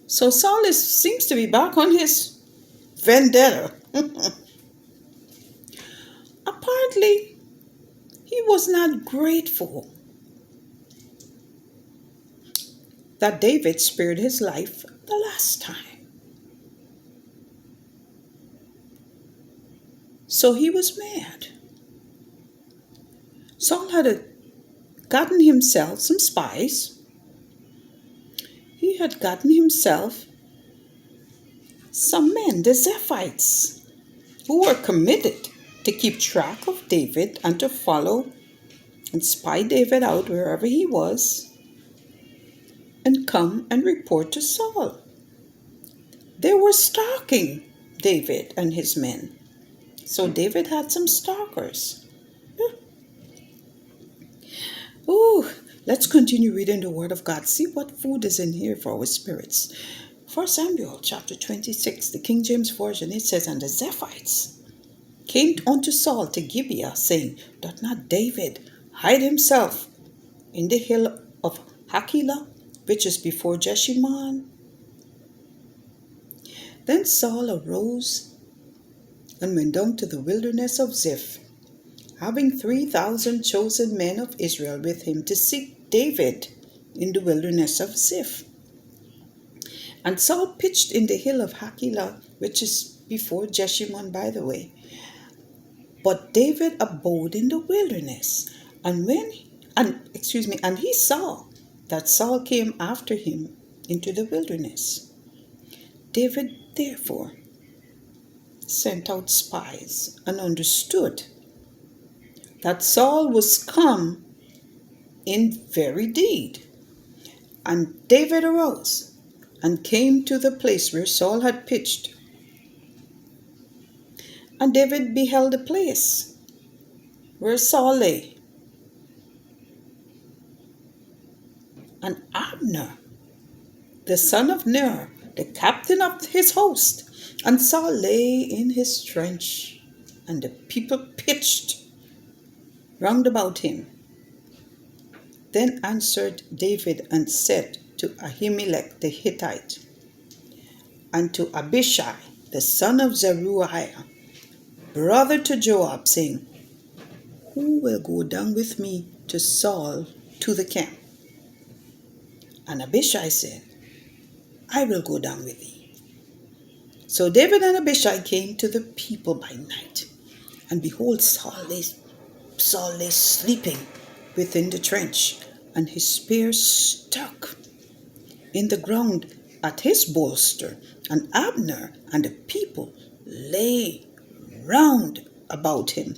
So Saul seems to be back on his vendetta. Apparently, he was not grateful that David spared his life the last time. So he was mad. Saul had gotten himself some spies. He had gotten himself some men, the Zephites, who were committed to keep track of David and to follow and spy David out wherever he was and come and report to Saul. They were stalking David and his men. So David had some stalkers. Ooh, let's continue reading the Word of God. See what food is in here for our spirits. 1 Samuel chapter 26, the King James Version, it says, And the Zephites came unto Saul to Gibeah, saying, Doth not David hide himself in the hill of Hachilah, which is before Jeshimon? Then Saul arose and went down to the wilderness of Ziph, having 3,000 chosen men of Israel with him to seek David in the wilderness of Ziph. And Saul pitched in the hill of Hachilah, which is before Jeshimon, by the way. But David abode in the wilderness, and he saw that Saul came after him into the wilderness. David therefore sent out spies and understood that Saul was come in very deed. And David arose and came to the place where Saul had pitched. And David beheld the place where Saul lay. And Abner, the son of Ner, the captain of his host, and Saul lay in his trench, and the people pitched round about him. Then answered David and said to Ahimelech the Hittite, and to Abishai the son of Zeruiah, brother to Joab, saying, Who will go down with me to Saul to the camp? And Abishai said, I will go down with thee. So David and Abishai came to the people by night, and behold, Saul lay sleeping within the trench, and his spear stuck in the ground at his bolster, and Abner and the people lay round about him.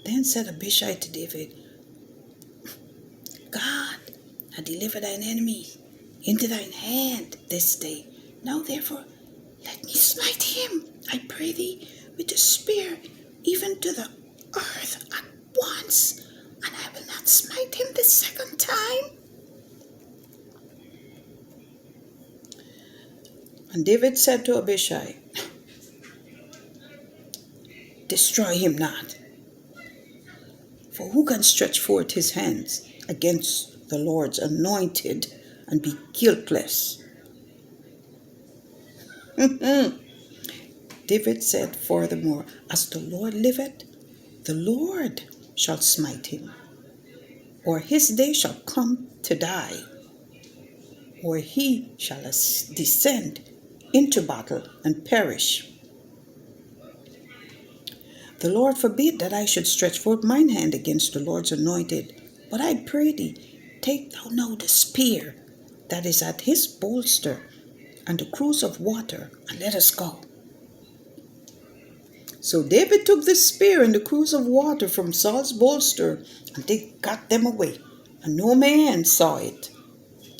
Then said Abishai to David, God hath delivered thine enemy into thine hand this day. Now therefore let me smite him, I pray thee, with the spear, even to the earth at once, and I will not smite him the second time. And David said to Abishai, Destroy him not, for who can stretch forth his hands against the Lord's anointed and be guiltless? David said furthermore, As the Lord liveth, the Lord shall smite him, or his day shall come to die, or he shall descend into battle and perish. The Lord forbid that I should stretch forth mine hand against the Lord's anointed. But I pray thee, take thou now the spear that is at his bolster and the cruse of water, and let us go. So David took the spear and the cruse of water from Saul's bolster, and they got them away. And no man saw it,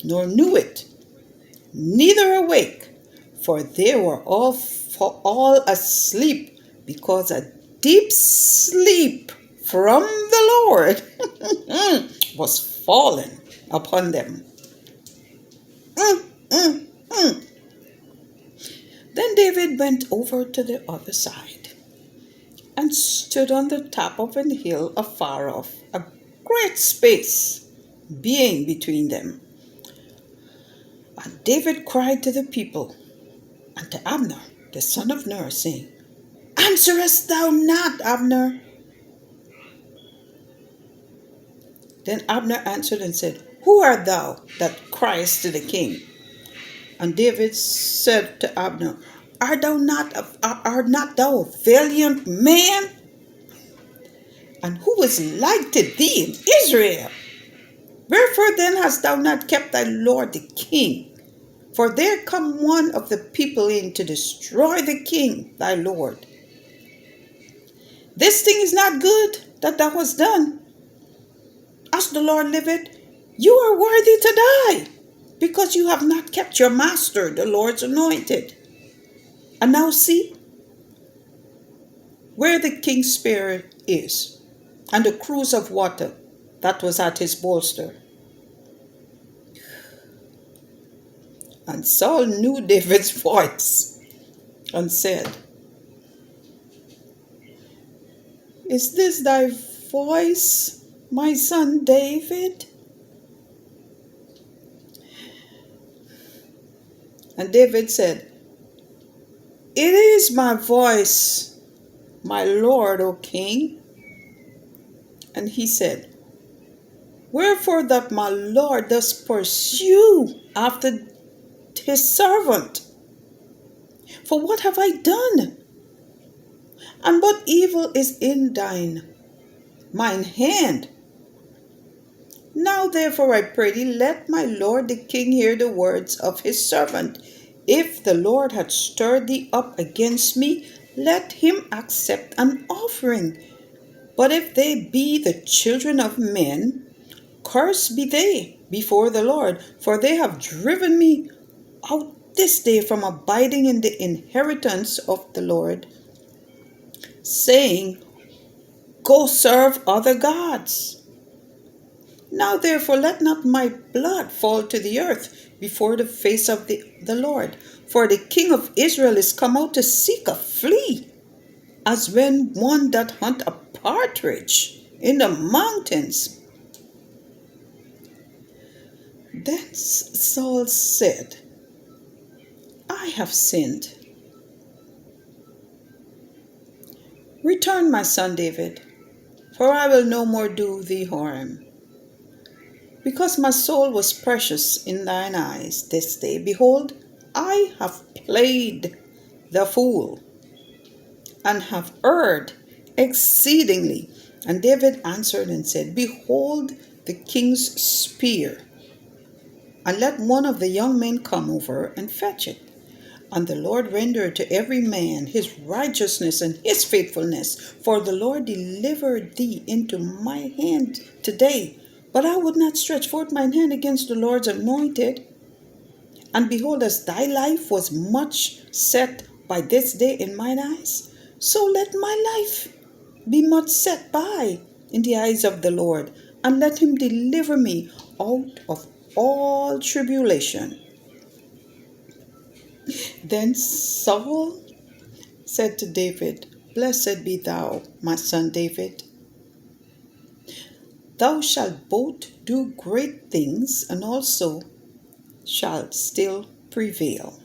nor knew it, neither awake, for they were all asleep, because a deep sleep from the Lord was fallen upon them. Then David went over to the other side and stood on the top of an hill afar off, a great space being between them. And David cried to the people and to Abner, the son of Ner, saying, Answerest thou not, Abner? Then Abner answered and said, Who art thou that criest to the king? And David said to Abner, art not thou a valiant man? And who is like to thee in Israel? Wherefore then hast thou not kept thy lord the king? For there come one of the people in to destroy the king thy lord. This thing is not good that thou hast done. As the Lord liveth, you are worthy to die, because you have not kept your master, the Lord's anointed. And now see where the king's spear is, and the cruse of water that was at his bolster. And Saul knew David's voice and said, Is this thy voice, my son David? And David said, It is my voice, my lord, O king. And he said, Wherefore that my lord does pursue after his servant? For what have I done? And what evil is in mine hand? Now therefore I pray thee, let my lord the king hear the words of his servant. If the Lord had stirred thee up against me, let him accept an offering. But if they be the children of men, cursed be they before the Lord, for they have driven me out this day from abiding in the inheritance of the Lord, saying, Go serve other gods. Now therefore let not my blood fall to the earth before the face of the Lord, for the king of Israel is come out to seek a flea, as when one that hunt a partridge in the mountains. Then Saul said, I have sinned. Return, my son David, for I will no more do thee harm. Because my soul was precious in thine eyes this day, behold, I have played the fool, and have erred exceedingly. And David answered and said, Behold the king's spear, and let one of the young men come over and fetch it. And the Lord render to every man his righteousness and his faithfulness. For the Lord delivered thee into my hand today. But I would not stretch forth mine hand against the Lord's anointed. And behold, as thy life was much set by this day in mine eyes, so let my life be much set by in the eyes of the Lord. And let him deliver me out of all tribulation. Then Saul said to David, Blessed be thou, my son David. Thou shalt both do great things, and also shalt still prevail.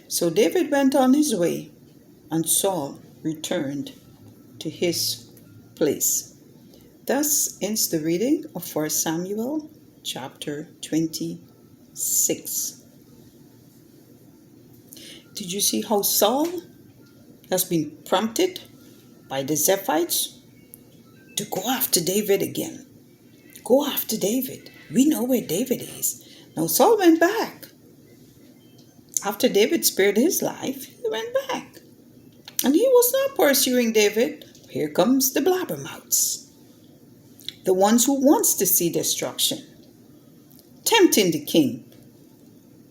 So David went on his way, and Saul returned to his place. Thus ends the reading of 1 Samuel chapter 26. Did you see how Saul has been prompted by the Zephites to go after David again? Go after David. We know where David is. Now Saul went back. After David spared his life, he went back. And he was not pursuing David. Here comes the blabbermouths, the ones who wants to see destruction, tempting the king.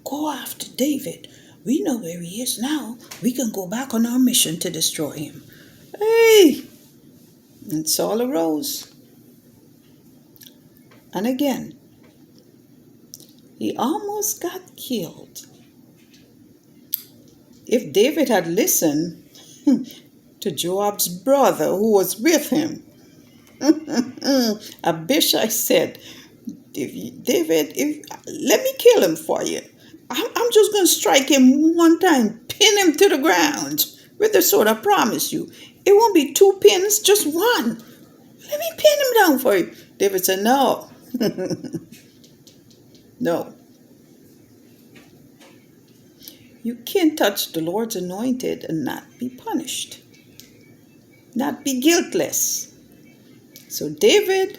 Go after David. We know where he is now. We can go back on our mission to destroy him. Hey! And Saul arose. And again, he almost got killed. If David had listened to Joab's brother who was with him, Abishai said, David, let me kill him for you. I'm just going to strike him one time, pin him to the ground with the sword. I promise you. It won't be two pins, just one. Let me pin him down for you. David said, no. No. You can't touch the Lord's anointed and not be punished, not be guiltless. So David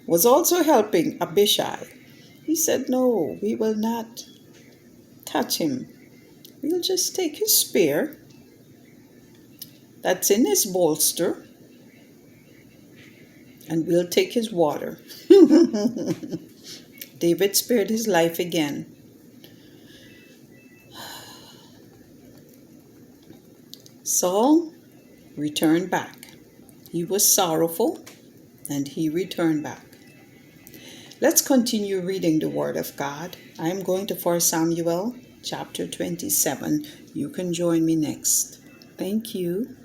was also helping Abishai. He said, no, we will not touch him. We'll just take his spear that's in his bolster and we'll take his water. David spared his life again. Saul returned back. He was sorrowful and he returned back. Let's continue reading the Word of God. I'm going to 1 Samuel chapter 27. You can join me next. Thank you.